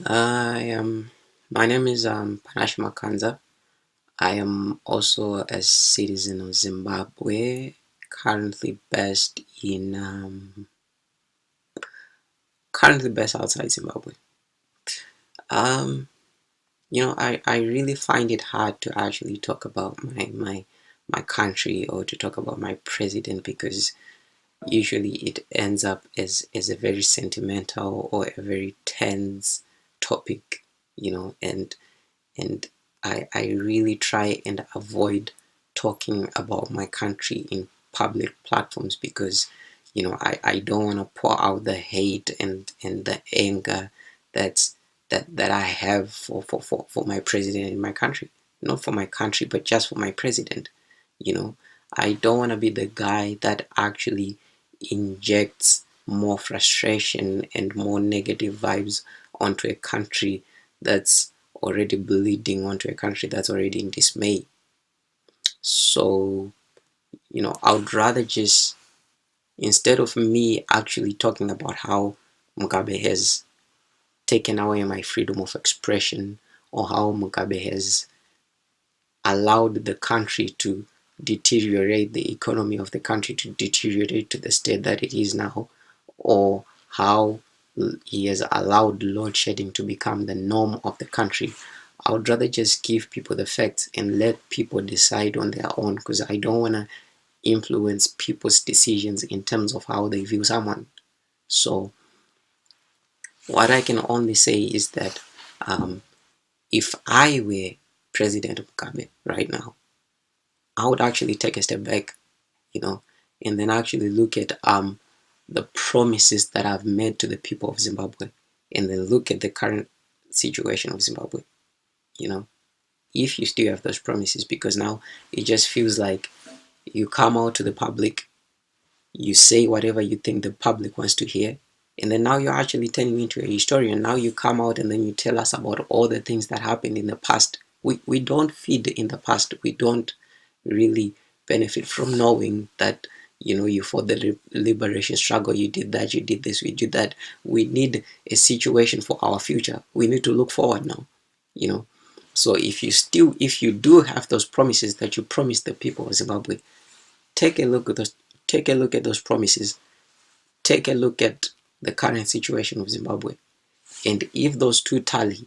I am. My name is Panashe Makanza. I am also a citizen of Zimbabwe, currently based in currently based outside Zimbabwe. Um, I really find it hard to actually talk about my country or to talk about my president because usually it ends up as a very sentimental or a very tense topic, and I really try and avoid talking about my country in public platforms because I don't want to pour out the hate and the anger that's that I have for my president in my country. Not for my country, but just for my president. You know, I don't want to be the guy that actually injects more frustration and more negative vibes onto a country that's already bleeding, onto a country that's already in dismay. So, I would rather just, instead of me actually talking about how Mugabe has taken away my freedom of expression or how Mugabe has allowed the country to deteriorate, the economy of the country to deteriorate to the state that it is now, or how he has allowed load shedding to become the norm of the country. I would rather just give people the facts and let people decide on their own because I don't want to influence people's decisions in terms of how they view someone. So, what I can only say is that um, if I were President Mugabe right now, I would actually take a step back, you know, and then actually look at the promises that I've made to the people of Zimbabwe, and then look at the current situation of Zimbabwe. You know, if you still have those promises, because now it just feels like you come out to the public, you say whatever you think the public wants to hear, and then now you're actually turning into a historian. Now you come out and then you tell us about all the things that happened in the past. We don't feed in the past. We don't really benefit from knowing that you fought the liberation struggle, you did that, you did this, we did that. We need a situation for our future. We need to look forward now. you know so if you do have those promises that you promised the people of Zimbabwe, take a look at those promises. Take a look at the current situation of Zimbabwe, and if those two tally,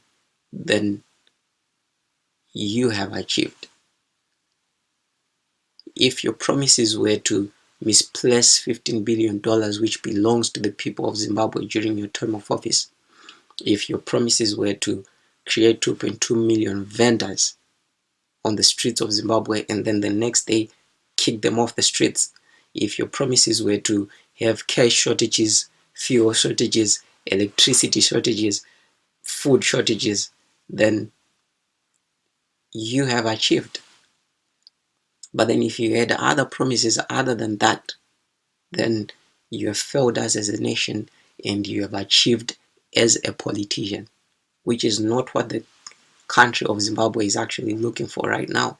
then you have achieved. If your promises were to misplace $15 billion which belongs to the people of Zimbabwe during your term of office, if your promises were to create 2.2 million vendors on the streets of Zimbabwe and then the next day kick them off the streets, if your promises were to have cash shortages, fuel shortages, electricity shortages, food shortages, then you have achieved. But then if you had other promises other than that, then you have failed us as a nation and you have achieved as a politician, which is not what the country of Zimbabwe is actually looking for right now.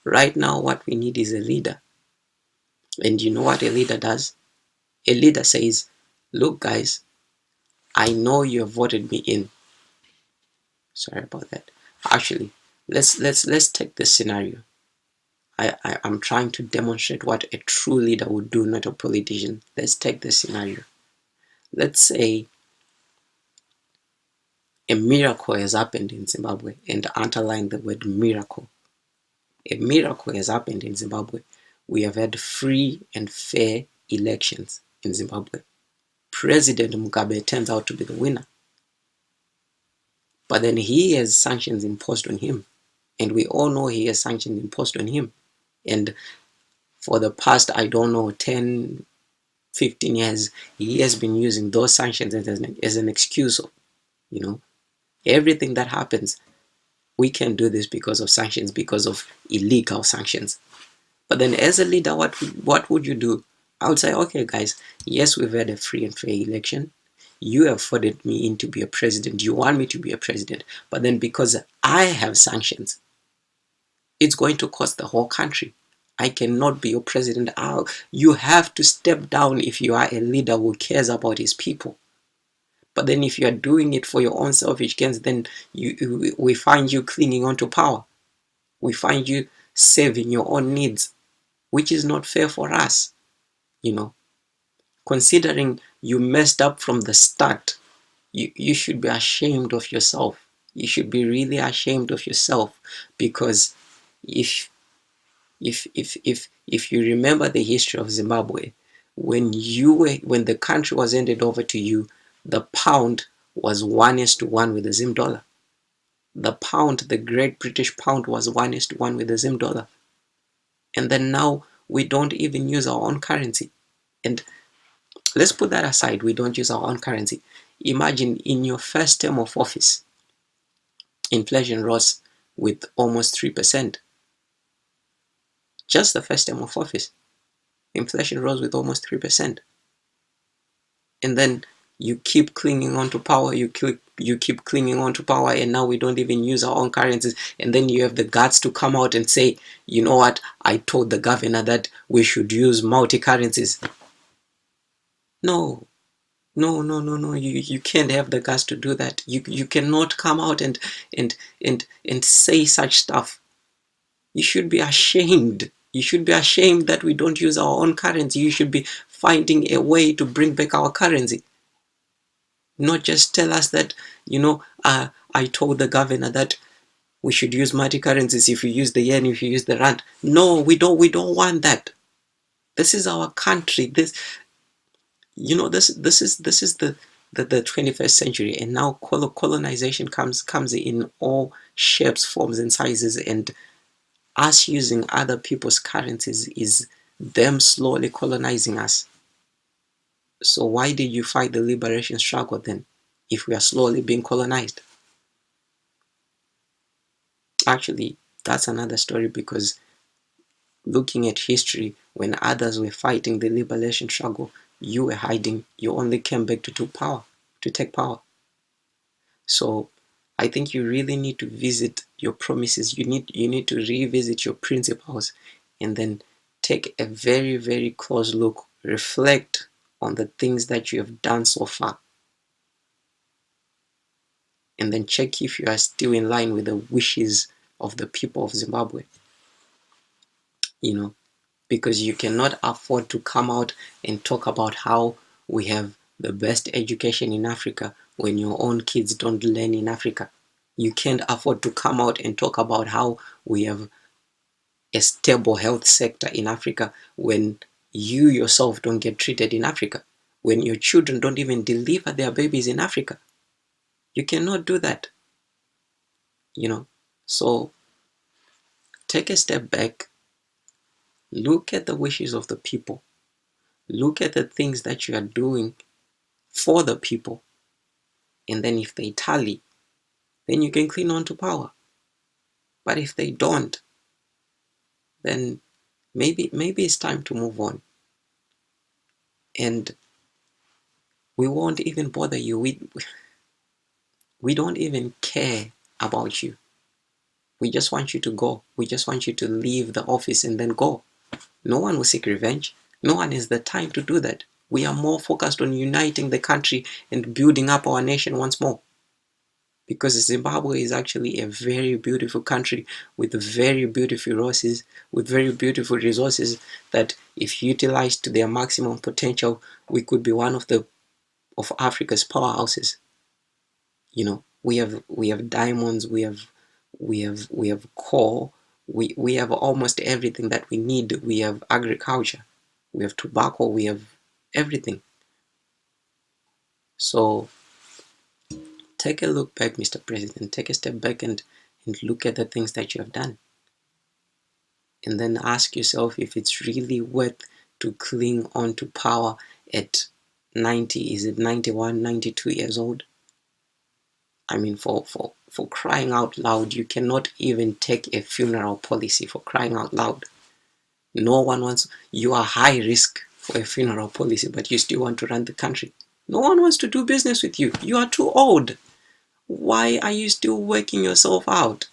Right now, what we need is a leader. And you know what a leader does? A leader says, look, guys, I know you have voted me in. Sorry about that. Actually, let's take this scenario. I'm trying to demonstrate what a true leader would do, not a politician. Let's take this scenario. Let's say a miracle has happened in Zimbabwe, and underline the word miracle. A miracle has happened in Zimbabwe. We have had free and fair elections in Zimbabwe. President Mugabe turns out to be the winner. But then he has sanctions imposed on him. And we all know he has sanctions imposed on him. And for the past, I don't know, 10, 15 years, he has been using those sanctions as an excuse. Everything that happens, we can do this because of sanctions, because of illegal sanctions. But then as a leader, what would you do? I would say, okay, guys, yes, we've had a free and fair election. You have voted me in to be a president. You want me to be a president. But then because I have sanctions, it's going to cost the whole country. I cannot be your president. You have to step down if you are a leader who cares about his people. But then if you are doing it for your own selfish gains, then we find you clinging on to power. We find you saving your own needs, which is not fair for us, you know. Considering you messed up from the start, you should be ashamed of yourself. You should be really ashamed of yourself, because if if you remember the history of Zimbabwe, when the country was handed over to you, the pound was 1:1 with the Zim dollar. The pound, the great British pound, was 1:1 with the Zim dollar. And then now we don't even use our own currency. And let's put that aside, we don't use our own currency. Imagine in your first term of office, inflation rose with almost 3%. Just the first term of office, inflation rose with almost 3%. And then you keep clinging on to power, you keep clinging on to power, and now we don't even use our own currencies. And then you have the guts to come out and say, you know what, I told the governor that we should use multi-currencies. No, no, no, no, no. You can't have the guts to do that. You cannot come out and say such stuff. You should be ashamed. You should be ashamed that we don't use our own currency. You should be finding a way to bring back our currency. Not just tell us that, I told the governor that we should use multi-currencies. If you use the yen, if you use the rand. No, we don't want that. This is our country. This is the 21st century, and now colonization comes in all shapes, forms, and sizes, and us using other people's currencies is them slowly colonizing us. So why did you fight the liberation struggle then, if we are slowly being colonized? Actually, that's another story, because looking at history, when others were fighting the liberation struggle, you were hiding. You only came back to take power. So I think you really need to visit your promises. You need to revisit your principles, and then take a very, very close look, reflect on the things that you have done so far, and then check if you are still in line with the wishes of the people of Zimbabwe. Because you cannot afford to come out and talk about how we have the best education in Africa when your own kids don't learn in Africa. You can't afford to come out and talk about how we have a stable health sector in Africa when you yourself don't get treated in Africa, when your children don't even deliver their babies in Africa. You cannot do that. So take a step back, look at the wishes of the people, look at the things that you are doing for the people, and then if they tally, then you can cling on to power. But if they don't, then maybe it's time to move on, and we won't even bother you. We don't even care about you. We just want you to go. We just want you to leave the office and then go. No one will seek revenge. No one has the time to do that. We are more focused on uniting the country and building up our nation once more. Because Zimbabwe is actually a very beautiful country with very beautiful resources that, if utilized to their maximum potential, we could be one of Africa's powerhouses. We have diamonds, we have coal, we have almost everything that we need. We have agriculture, we have tobacco, we have everything. So take a look back, Mr. President. Take a step back and look at the things that you have done. And then ask yourself if it's really worth to cling on to power at 90, is it 91, 92 years old? I mean, for crying out loud, you cannot even take a funeral policy, for crying out loud. No one wants, you are high risk for a funeral policy, but you still want to run the country. No one wants to do business with you. You are too old. Why are you still working yourself out?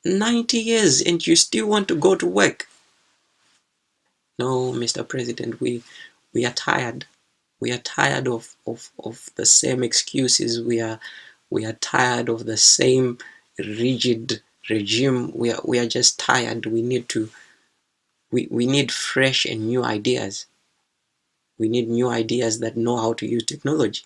90 years and you still want to go to work? No, Mr. President, we are tired. We are tired of the same excuses. We are tired of the same rigid regime. We are just tired. We need fresh and new ideas. We need new ideas that know how to use technology.